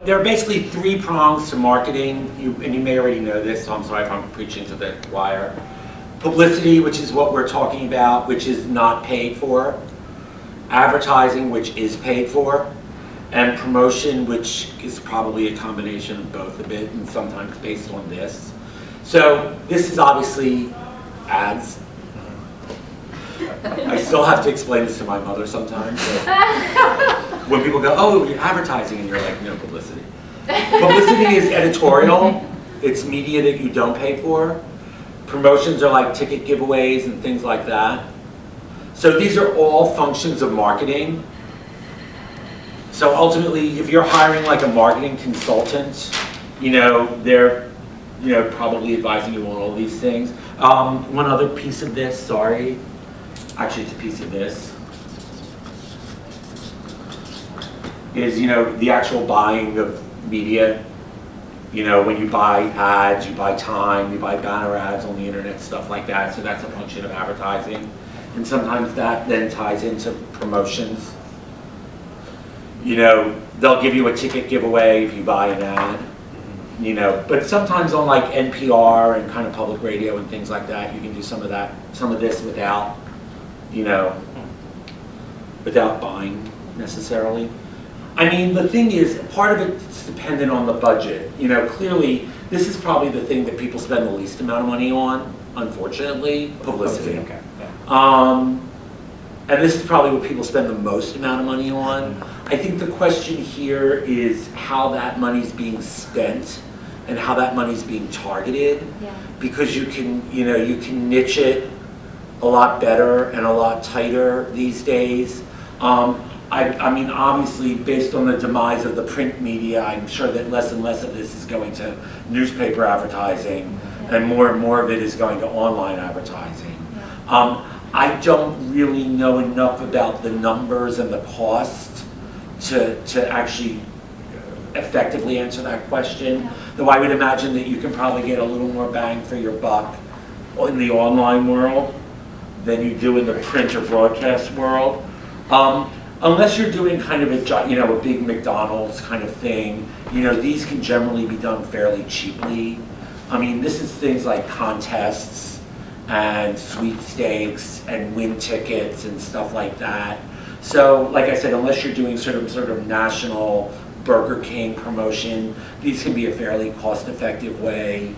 There are basically 3 prongs to marketing, and you may already know this, so I'm sorry if I'm preaching to the choir. Publicity, which is what we're talking about, which is not paid for. Advertising, which is paid for. And promotion, which is probably a combination of both a bit, and sometimes based on this. So this is obviously ads. I still have to explain this to my mother sometimes. So when people go, oh, you're advertising, and you're like, no, publicity. Publicity is editorial. It's media that you don't pay for. Promotions are like ticket giveaways and things like that. So these are all functions of marketing. So ultimately, if you're hiring like a marketing consultant, they're probably advising you on all these things. One other piece of this, sorry. Actually, it's a piece of this. Is, the actual buying of media. When you buy ads, you buy time, you buy banner ads on the internet, stuff like that. So that's a function of advertising. And sometimes that then ties into promotions. They'll give you a ticket giveaway if you buy an ad. But sometimes on like NPR and kind of public radio and things like that, you can do some of this without, without buying necessarily. I mean, the thing is, part of it's dependent on the budget. Clearly, this is probably the thing that people spend the least amount of money on, unfortunately, publicity. Okay. Yeah. And this is probably what people spend the most amount of money on. I think the question here is how that money's being spent and how that money's being targeted. Yeah. Because you can niche it a lot better and a lot tighter these days. I mean, obviously, based on the demise of the print media, I'm sure that less and less of this is going to newspaper advertising, and more of it is going to online advertising. I don't really know enough about the numbers and the cost to actually effectively answer that question, though I would imagine that you can probably get a little more bang for your buck in the online world than you do in the print or broadcast world. Unless you're doing kind of a big McDonald's kind of thing, these can generally be done fairly cheaply. I mean, this is things like contests and sweepstakes and win tickets and stuff like that. So, like I said, unless you're doing sort of national Burger King promotion, these can be a fairly cost-effective way,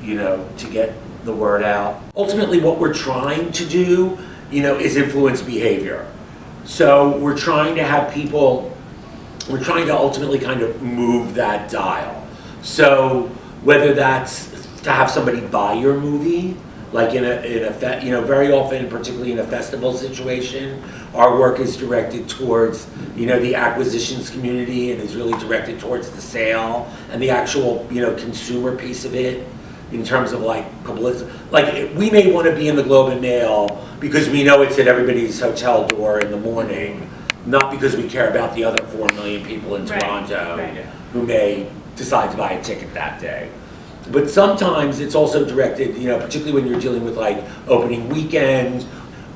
to get the word out. Ultimately, what we're trying to do, is influence behavior. So we're trying to have people, we're trying to ultimately kind of move that dial. So whether that's to have somebody buy your movie, like very often, particularly in a festival situation, our work is directed towards, the acquisitions community and is really directed towards the sale and the actual, consumer piece of it in terms of like publicity. Like we may want to be in the Globe and Mail because we know it's at everybody's hotel door in the morning, not because we care about the other 4 million people in Toronto who may decide to buy a ticket that day. But sometimes it's also directed, particularly when you're dealing with like opening weekend,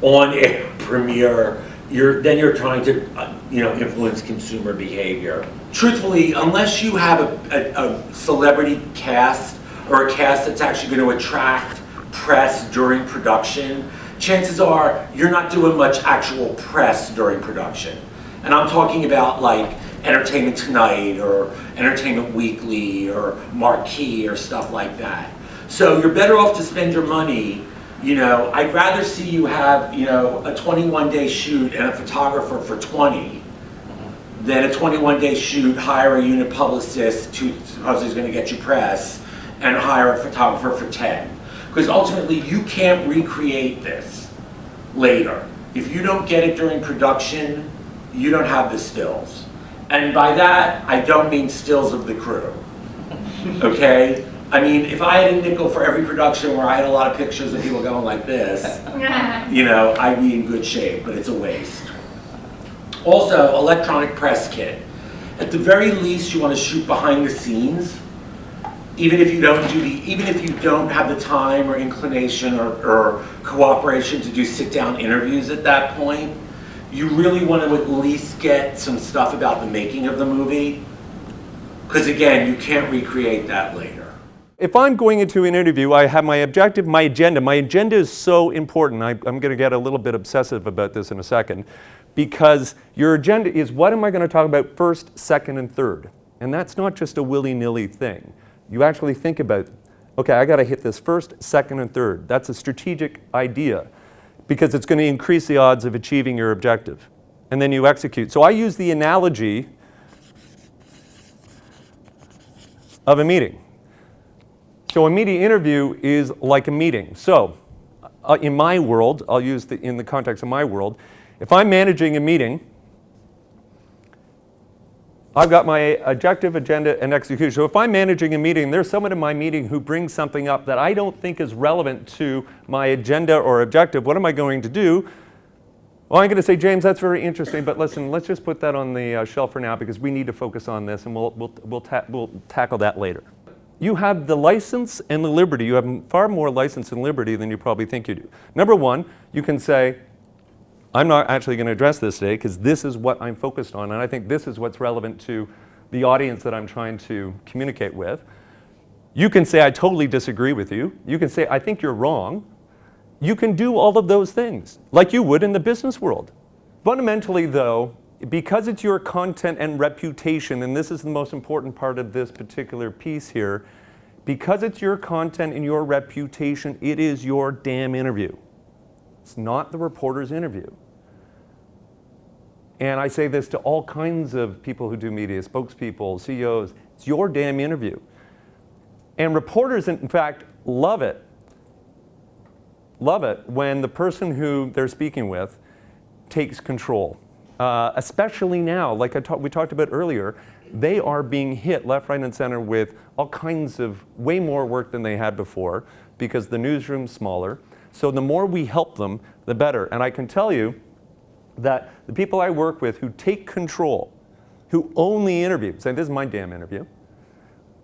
on-air premiere, you're trying to, influence consumer behavior. Truthfully, unless you have a celebrity cast or a cast that's actually going to attract press during production, chances are you're not doing much actual press during production. And I'm talking about like Entertainment Tonight or Entertainment Weekly or Marquee or stuff like that. So you're better off to spend your money, I'd rather see you have, a 21-day shoot and a photographer for 20 than a 21-day shoot, hire a unit publicist who supposedly is going to get you press, and hire a photographer for 10. Because ultimately you can't recreate this later. If you don't get it during production, you don't have the stills. And by that, I don't mean stills of the crew, okay? I mean, if I had a nickel for every production where I had a lot of pictures of people going like this, I'd be in good shape, but it's a waste. Also, electronic press kit. At the very least, you want to shoot behind the scenes, even if you don't have the time or inclination or cooperation to do sit-down interviews at that point. You really want to at least get some stuff about the making of the movie. Because again, you can't recreate that later. If I'm going into an interview, I have my objective, my agenda. My agenda is so important. I'm going to get a little bit obsessive about this in a second, because your agenda is what am I going to talk about first, second, and third. And that's not just a willy-nilly thing. You actually think about, okay, I got to hit this first, second, and third. That's a strategic idea, because it's going to increase the odds of achieving your objective. And then you execute. So I use the analogy of a meeting. So a media interview is like a meeting. So in my world, I'll use in the context of my world, if I'm managing a meeting, I've got my objective, agenda, and execution. So if I'm managing a meeting, there's someone in my meeting who brings something up that I don't think is relevant to my agenda or objective. What am I going to do? Well, I'm going to say, James, that's very interesting, but listen, let's just put that on the shelf for now because we need to focus on this, and we'll tackle that later. You have the license and the liberty. You have far more license and liberty than you probably think you do. Number one, you can say, I'm not actually going to address this today because this is what I'm focused on, and I think this is what's relevant to the audience that I'm trying to communicate with. You can say, I totally disagree with you. You can say, I think you're wrong. You can do all of those things like you would in the business world. Fundamentally, though, because it's your content and reputation, and this is the most important part of this particular piece here, because it's your content and your reputation, it is your damn interview. It's not the reporter's interview. And I say this to all kinds of people who do media, spokespeople, CEOs, it's your damn interview. And reporters, in fact, love it when the person who they're speaking with takes control. Especially now, like we talked about earlier, they are being hit left, right, and center with all kinds of way more work than they had before because the newsroom's smaller. So the more we help them, the better. And I can tell you that the people I work with who take control, who own the interview, saying this is my damn interview,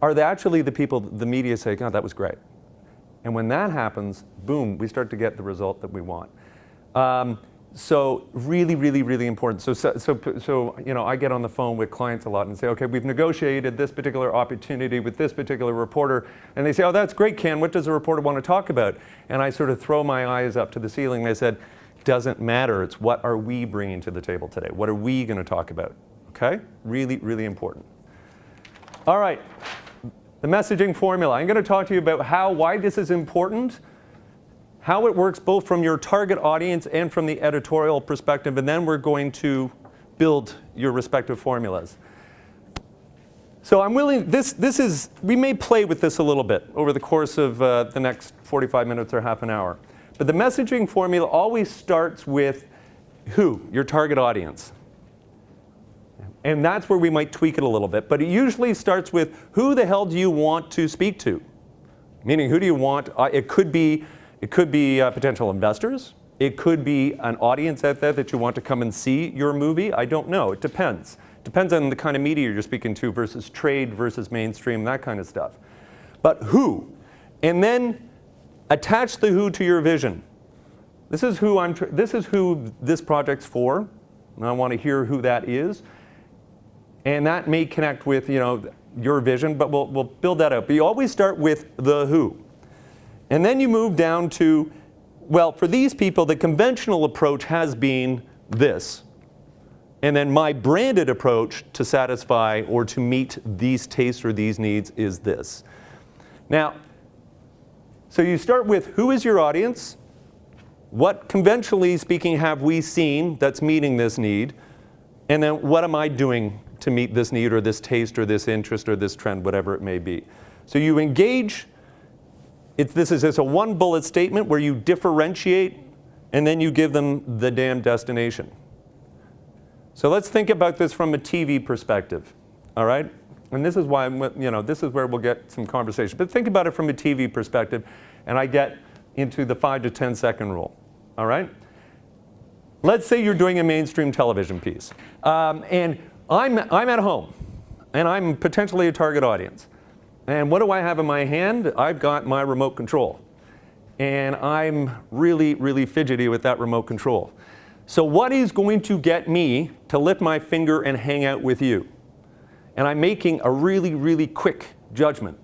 are actually the people the media say, God, that was great. And when that happens, boom, we start to get the result that we want. So really, really, really important. So you know, I get on the phone with clients a lot and say, okay, we've negotiated this particular opportunity with this particular reporter. And they say, oh, that's great, Ken. What does the reporter want to talk about? And I sort of throw my eyes up to the ceiling and I said, doesn't matter. It's what are we bringing to the table today? What are we going to talk about? Okay? Really, really important. All right. The messaging formula. I'm going to talk to you about why this is important, how it works both from your target audience and from the editorial perspective, and then we're going to build your respective formulas. So I'm willing, we may play with this a little bit over the course of the next 45 minutes or half an hour. But the messaging formula always starts with who, your target audience. And that's where we might tweak it a little bit. But it usually starts with who the hell do you want to speak to? Meaning, who do you want? It could be potential investors. It could be an audience out there that you want to come and see your movie. I don't know. It depends. Depends on the kind of media you're speaking to versus trade versus mainstream, that kind of stuff. But who? And then attach the who to your vision. This is who this project's for. And I want to hear who that is. And that may connect with, you know, your vision, but we'll build that out. But you always start with the who. And then you move down to, well, for these people, the conventional approach has been this. And then my branded approach to satisfy or to meet these tastes or these needs is this. Now, so you start with who is your audience? What, conventionally speaking, have we seen that's meeting this need? And then what am I doing to meet this need or this taste or this interest or this trend, whatever it may be? So you engage. This is just a one bullet statement where you differentiate and then you give them the damn destination. So let's think about this from a TV perspective, all right? And this is why this is where we'll get some conversation. But think about it from a TV perspective, and I get into the 5 to 10 second rule, all right? Let's say you're doing a mainstream television piece, and I'm at home, and I'm potentially a target audience. And what do I have in my hand? I've got my remote control. And I'm really, really fidgety with that remote control. So what is going to get me to lift my finger and hang out with you? And I'm making a really, really quick judgment.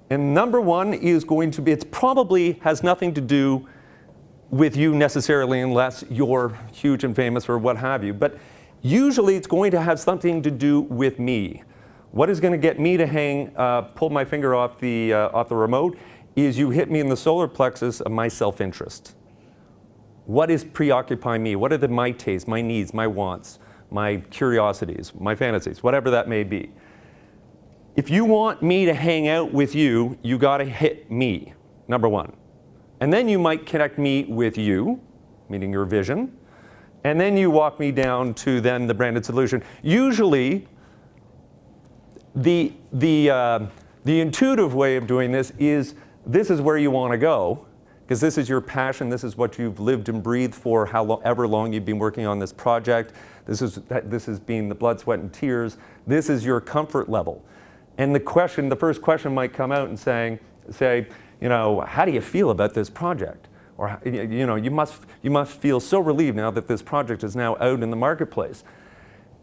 And number one is going to be, it probably has nothing to do with you necessarily unless you're huge and famous or what have you. But usually it's going to have something to do with me. What is going to get me to pull my finger off the remote is you hit me in the solar plexus of my self-interest. What is preoccupying me? What are my tastes, my needs, my wants, my curiosities, my fantasies, whatever that may be? If you want me to hang out with you, you got to hit me, number one. And then you might connect me with you, meaning your vision. And then you walk me down to then the branded solution. Usually, the intuitive way of doing this is where you want to go, because this is your passion, this is what you've lived and breathed for however long you've been working on this project. This has been the blood, sweat, and tears. This is your comfort level. And the first question might come out and say, how do you feel about this project? Or, you must feel so relieved now that this project is now out in the marketplace.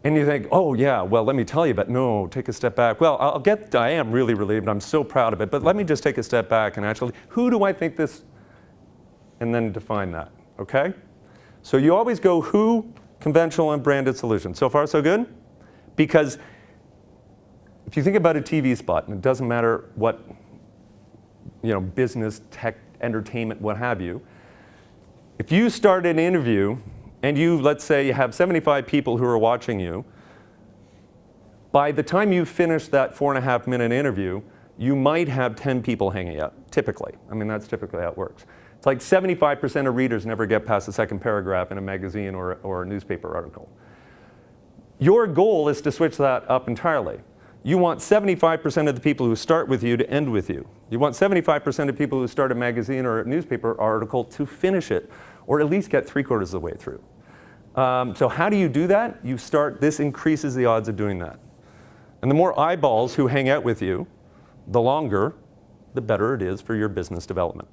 And you think, oh yeah, well let me tell you, but no, take a step back. Well, I am really relieved, I'm so proud of it, but let me just take a step back and actually, who do I think this, and then define that, okay? So you always go who, conventional, and branded solution. So far so good? Because if you think about a TV spot, and it doesn't matter what, business, tech, entertainment, what have you, if you start an interview and let's say you have 75 people who are watching you, by the time you finish that 4.5-minute interview, you might have 10 people hanging out, typically. I mean, that's typically how it works. It's like 75% of readers never get past the second paragraph in a magazine or a newspaper article. Your goal is to switch that up entirely. You want 75% of the people who start with you to end with you. You want 75% of people who start a magazine or a newspaper article to finish it, or at least get 3/4 of the way through. So how do you do that? This increases the odds of doing that. And the more eyeballs who hang out with you, the longer, the better it is for your business development.